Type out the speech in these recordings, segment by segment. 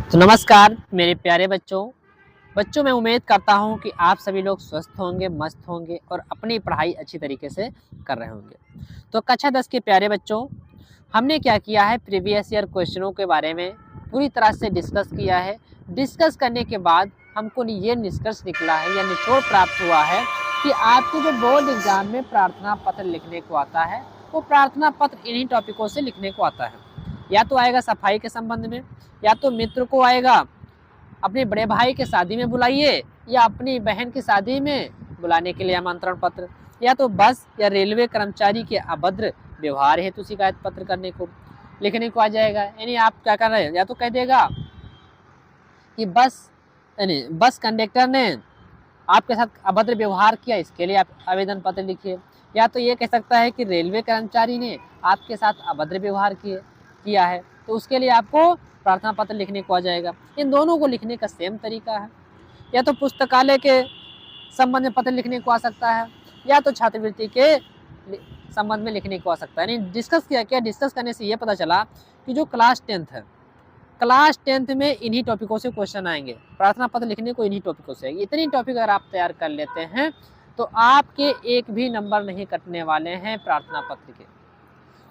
तो नमस्कार मेरे प्यारे बच्चों मैं उम्मीद करता हूं कि आप सभी लोग स्वस्थ होंगे, मस्त होंगे और अपनी पढ़ाई अच्छी तरीके से कर रहे होंगे। तो कक्षा 10 के प्यारे बच्चों, हमने क्या किया है, प्रीवियस ईयर क्वेश्चनों के बारे में पूरी तरह से डिस्कस किया है। डिस्कस करने के बाद हमको ये निष्कर्ष निकला है या निचोड़ प्राप्त हुआ है कि आपके जो बोर्ड एग्जाम में प्रार्थना पत्र लिखने को आता है, वो प्रार्थना पत्र इन्हीं टॉपिकों से लिखने को आता है। या तो आएगा सफाई के संबंध में, या तो मित्र को आएगा अपने बड़े भाई के शादी में बुलाइए, या अपनी बहन की शादी में बुलाने के लिए आमंत्रण पत्र, या तो बस या रेलवे कर्मचारी के अभद्र व्यवहार हेतु शिकायत पत्र करने को लिखने को आ जाएगा। यानी आप क्या कर रहे हैं, या तो कह देगा कि बस कंडक्टर ने आपके साथ अभद्र व्यवहार किया, इसके लिए आप आवेदन पत्र लिखिए। या तो ये कह सकता है कि रेलवे कर्मचारी ने आपके साथ अभद्र व्यवहार किया है, तो उसके लिए आपको प्रार्थना पत्र लिखने को आ जाएगा। इन दोनों को लिखने का सेम तरीका है। या तो पुस्तकालय के संबंध में पत्र लिखने को आ सकता है, या तो छात्रवृत्ति के संबंध में लिखने को आ सकता है। यानी डिस्कस करने से ये पता चला कि जो क्लास 10th है, क्लास 10th में इन्हीं टॉपिकों से क्वेश्चन आएंगे। प्रार्थना पत्र लिखने को इन्हीं टॉपिकों से आएंगे। इतनी टॉपिक अगर आप तैयार कर लेते हैं तो आपके एक भी नंबर नहीं कटने वाले हैं प्रार्थना पत्र के।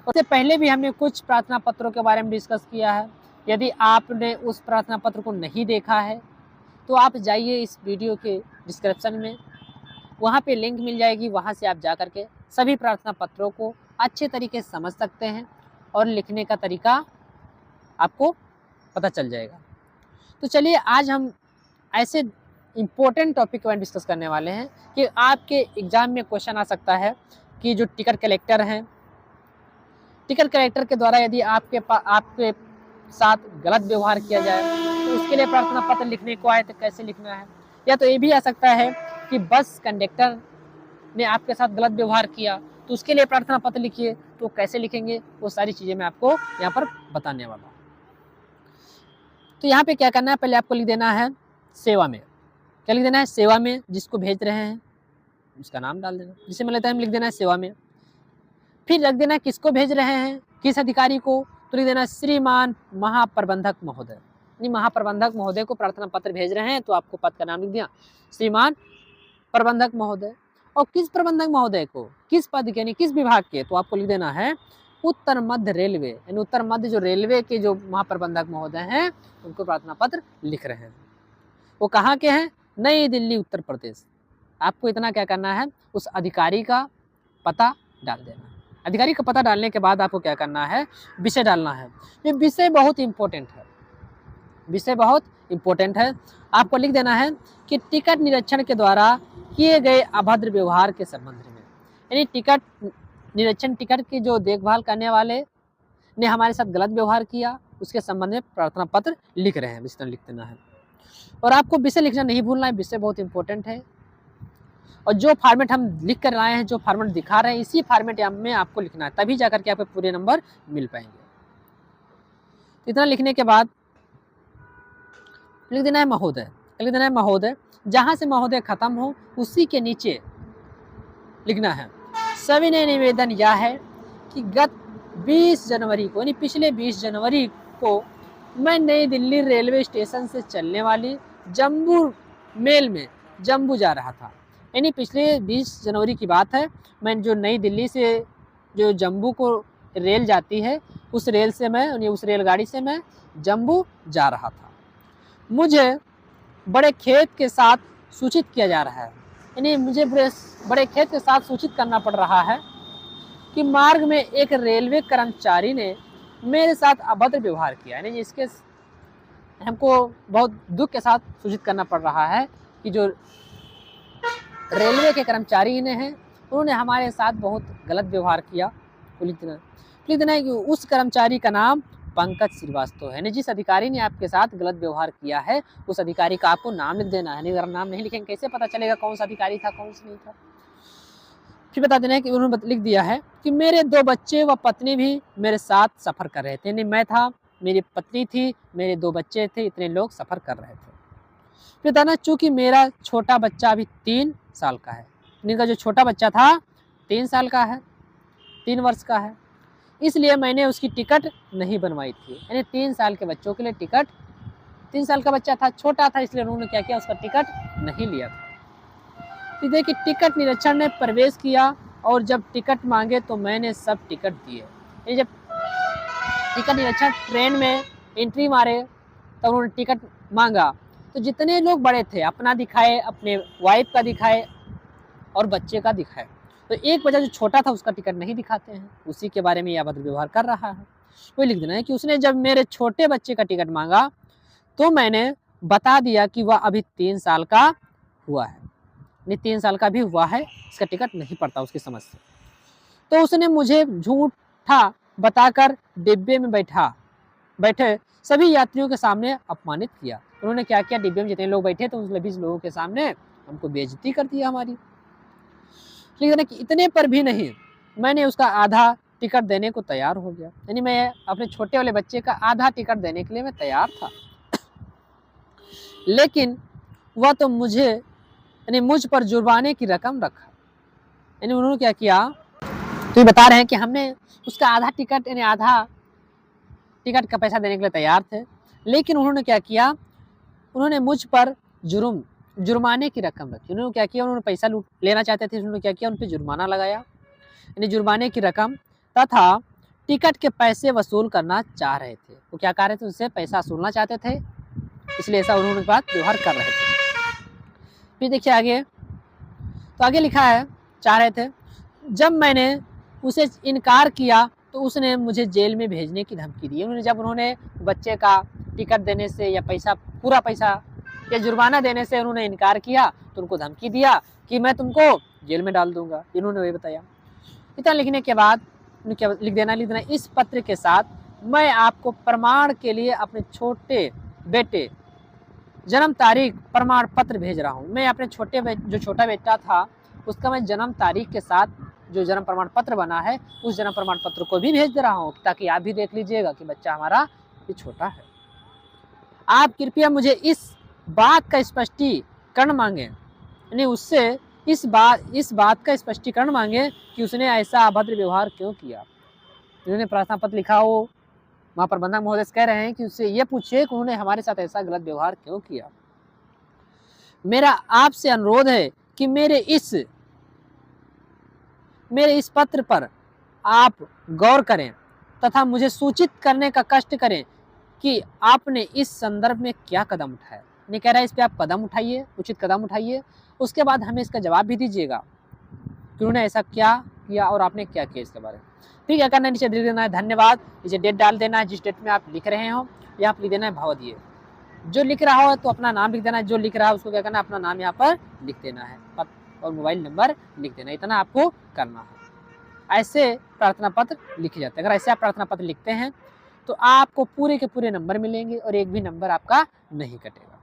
उससे पहले भी हमने कुछ प्रार्थना पत्रों के बारे में डिस्कस किया है। यदि आपने उस प्रार्थना पत्र को नहीं देखा है तो आप जाइए इस वीडियो के डिस्क्रिप्शन में, वहाँ पे लिंक मिल जाएगी, वहाँ से आप जा कर के सभी प्रार्थना पत्रों को अच्छे तरीके से समझ सकते हैं और लिखने का तरीका आपको पता चल जाएगा। तो चलिए आज हम ऐसे इम्पोर्टेंट टॉपिक के बारे में डिस्कस करने वाले हैं कि आपके एग्जाम में क्वेश्चन आ सकता है कि जो टिकट कलेक्टर हैं, टिकट कलेक्टर के द्वारा यदि आपके साथ गलत व्यवहार किया जाए तो उसके लिए प्रार्थना पत्र लिखने को आए तो कैसे लिखना है। या तो ये भी आ सकता है कि बस कंडक्टर ने आपके साथ गलत व्यवहार किया तो उसके लिए प्रार्थना पत्र लिखिए, तो कैसे लिखेंगे, वो सारी चीज़ें मैं आपको यहाँ पर बताने वाला हूँ। तो यहाँ पे क्या करना है, पहले आपको लिख देना है सेवा में। क्या लिख देना है, सेवा में। जिसको भेज रहे हैं उसका नाम डाल देना, जिसे मैं लेता है लिख देना है सेवा में। फिर रख देना किसको भेज रहे हैं, किस अधिकारी को, तो लिख देना श्रीमान महाप्रबंधक महोदय। यानी महाप्रबंधक महोदय को प्रार्थना पत्र भेज रहे हैं तो आपको पद का नाम लिख दिया श्रीमान प्रबंधक महोदय। और किस प्रबंधक महोदय को, किस पद के, यानी किस विभाग के, तो आपको लिख देना है उत्तर मध्य रेलवे। यानी उत्तर मध्य जो रेलवे के जो महाप्रबंधक महोदय हैं उनको प्रार्थना पत्र लिख रहे हैं। वो कहाँ के हैं, नई दिल्ली उत्तर प्रदेश। आपको इतना क्या करना है, उस अधिकारी का पता डाल देना। अधिकारी का पता डालने के बाद आपको क्या करना है, विषय डालना है। ये विषय बहुत इंपॉर्टेंट है, विषय बहुत इंपॉर्टेंट है। आपको लिख देना है कि टिकट निरीक्षण के द्वारा किए गए अभद्र व्यवहार के संबंध में। यानी टिकट निरीक्षण, टिकट की जो देखभाल करने वाले ने हमारे साथ गलत व्यवहार किया, उसके संबंध में प्रार्थना पत्र लिख रहे हैं, इस तरह लिख देना है। और आपको विषय लिखना नहीं भूलना है, विषय बहुत इंपॉर्टेंट है। और जो फॉर्मेट हम लिख कर आए हैं, जो फॉर्मेट दिखा रहे हैं, इसी फॉर्मेट में आपको लिखना है, तभी जाकर के आपको पूरे नंबर मिल पाएंगे। इतना लिखने के बाद लिख देना है महोदय। लिख देना है महोदय, जहां से महोदय खत्म हो उसी के नीचे लिखना है सविनय निवेदन यह है कि गत 20 जनवरी को, यानी पिछले 20 जनवरी को मैं नई दिल्ली रेलवे स्टेशन से चलने वाली जम्बू मेल में जम्बू जा रहा था। यानी पिछले 20 जनवरी की बात है, मैं जो नई दिल्ली से जो जम्बू को रेल जाती है, उस रेल से मैं, उस रेलगाड़ी से मैं जम्बू जा रहा था। मुझे बड़े खेत के साथ सूचित किया जा रहा है, यानी मुझे बड़े खेत के साथ सूचित करना पड़ रहा है कि मार्ग में एक रेलवे कर्मचारी ने मेरे साथ अभद्र व्यवहार किया। यानी इसके हमको बहुत दुख के साथ सूचित करना पड़ रहा है कि जो रेलवे के कर्मचारी ने हैं उन्होंने हमारे साथ बहुत गलत व्यवहार किया। तो लिख देना है कि उस कर्मचारी का नाम पंकज श्रीवास्तव है। जिस अधिकारी ने आपके साथ गलत व्यवहार किया है उस अधिकारी का आपको नाम लिख देना है। अगर नाम नहीं लिखेंगे कैसे पता चलेगा कौन सा अधिकारी था, कौन सा नहीं था। फिर बता देना है कि उन्होंने लिख दिया है कि मेरे 2 बच्चे व पत्नी भी मेरे साथ सफ़र कर रहे थे। यानी मैं था, मेरी पत्नी थी, मेरे 2 बच्चे थे, इतने लोग सफ़र कर रहे थे। फिर बताना, चूँकि मेरा छोटा बच्चा अभी 3 साल का है। इनका जो छोटा बच्चा था 3 साल का है, 3 वर्ष का है, इसलिए मैंने उसकी टिकट नहीं बनवाई थी। यानी 3 साल के बच्चों के लिए टिकट 3 साल का बच्चा था, छोटा था, इसलिए उन्होंने क्या किया, उसका टिकट नहीं लिया था। तो देखिए टिकट निरीक्षण ने प्रवेश किया और जब टिकट मांगे तो मैंने सब टिकट दिए। ये जब टिकट निरीक्षण ट्रेन में एंट्री मारे तब उन्होंने टिकट मांगा, तो जितने लोग बड़े थे अपना दिखाए, अपने वाइफ का दिखाए और बच्चे का दिखाए। तो एक बच्चा जो छोटा था उसका टिकट नहीं दिखाते हैं, उसी के बारे में यह अभद्र व्यवहार कर रहा है। तो लिख देना है कि उसने जब मेरे छोटे बच्चे का टिकट मांगा तो मैंने बता दिया कि वह अभी 3 साल का हुआ है, नहीं 3 साल का भी हुआ है, इसका टिकट नहीं पड़ता उसकी समझ से। तो उसने मुझे झूठा बताकर डिब्बे में बैठे सभी यात्रियों के सामने अपमानित किया। उन्होंने क्या किया, डिब्बे में जितने लोग बैठे थे उन सभी लोगों के सामने हमको बेइज्जती कर दिया हमारी। लेकिन इतने पर भी नहीं, मैंने उसका आधा टिकट देने को तैयार हो गया, यानी मैं अपने छोटे वाले बच्चे का आधा टिकट देने के लिए मैं तैयार था। लेकिन वह तो मुझे यानी मुझ पर जुर्माने की रकम रखा। यानी उन्होंने क्या किया, तो ये बता रहे हैं कि हमने उसका आधा टिकट यानी आधा टिकट का पैसा देने के लिए तैयार थे, लेकिन उन्होंने क्या किया, उन्होंने मुझ पर जुर्माने की रकम रखी। उन्होंने क्या किया, उन्होंने पैसा लेना चाहते थे, उन्होंने क्या किया, उन पर जुर्माना लगाया, यानी जुर्माने की रकम तथा टिकट के पैसे वसूल करना चाह रहे थे। वो क्या कर रहे थे, उनसे पैसा वसूलना चाहते थे, इसलिए ऐसा उन्होंने बात व्यवहार कर रहे थे। फिर देखिए आगे, तो आगे लिखा है, चाह रहे थे, जब मैंने उसे इनकार किया तो उसने मुझे जेल में भेजने की धमकी दी। उन्होंने बच्चे का टिकट देने से या पूरा पैसा या जुर्माना देने से उन्होंने इनकार किया तो उनको धमकी दिया कि मैं तुमको जेल में डाल दूंगा, इन्होंने वही बताया। इतना लिखने के बाद क्या लिख देना, इस पत्र के साथ मैं आपको प्रमाण के लिए अपने छोटे बेटे जन्म तारीख प्रमाण पत्र भेज रहा हूँ। मैं अपने जो छोटा बेटा था उसका मैं जन्म तारीख के साथ जो जन्म प्रमाण पत्र बना है उस जन्म प्रमाण पत्र को भी भेज दे रहा हूँ, ताकि आप भी देख लीजिएगा कि बच्चा हमारा भी छोटा है। आप कृपया मुझे इस बात का स्पष्टीकरण मांगे, यानी उससे इस बात का स्पष्टीकरण मांगे कि उसने ऐसा अभद्र व्यवहार क्यों किया। उन्होंने प्रार्थना पत्र लिखा हो, वहाँ प्रबंधक महोदय कह रहे हैं कि उससे ये पूछिए कि उन्होंने हमारे साथ ऐसा गलत व्यवहार क्यों किया। मेरा आपसे अनुरोध है कि मेरे इस पत्र पर आप गौर करें तथा मुझे सूचित करने का कष्ट करें कि आपने इस संदर्भ में क्या कदम उठाया। नहीं कह रहा है इस पे आप कदम उठाइए, उचित कदम उठाइए, उसके बाद हमें इसका जवाब भी दीजिएगा कि उन्होंने ऐसा क्या किया और आपने क्या किया इसके बारे में। फिर क्या करना है, नीचे लिख देना है धन्यवाद, नीचे डेट डाल देना है, जिस डेट में आप लिख रहे हो यहाँ पर लिख देना है भवदीय। जो लिख रहा हो तो अपना नाम लिख देना है, जो लिख रहा है उसको क्या करना है, अपना नाम यहाँ पर लिख देना है और मोबाइल नंबर लिख देना है, इतना आपको करना है। ऐसे प्रार्थना पत्र लिखे जाते हैं। अगर ऐसे आप प्रार्थना पत्र लिखते हैं तो आपको पूरे के पूरे नंबर मिलेंगे और एक भी नंबर आपका नहीं कटेगा।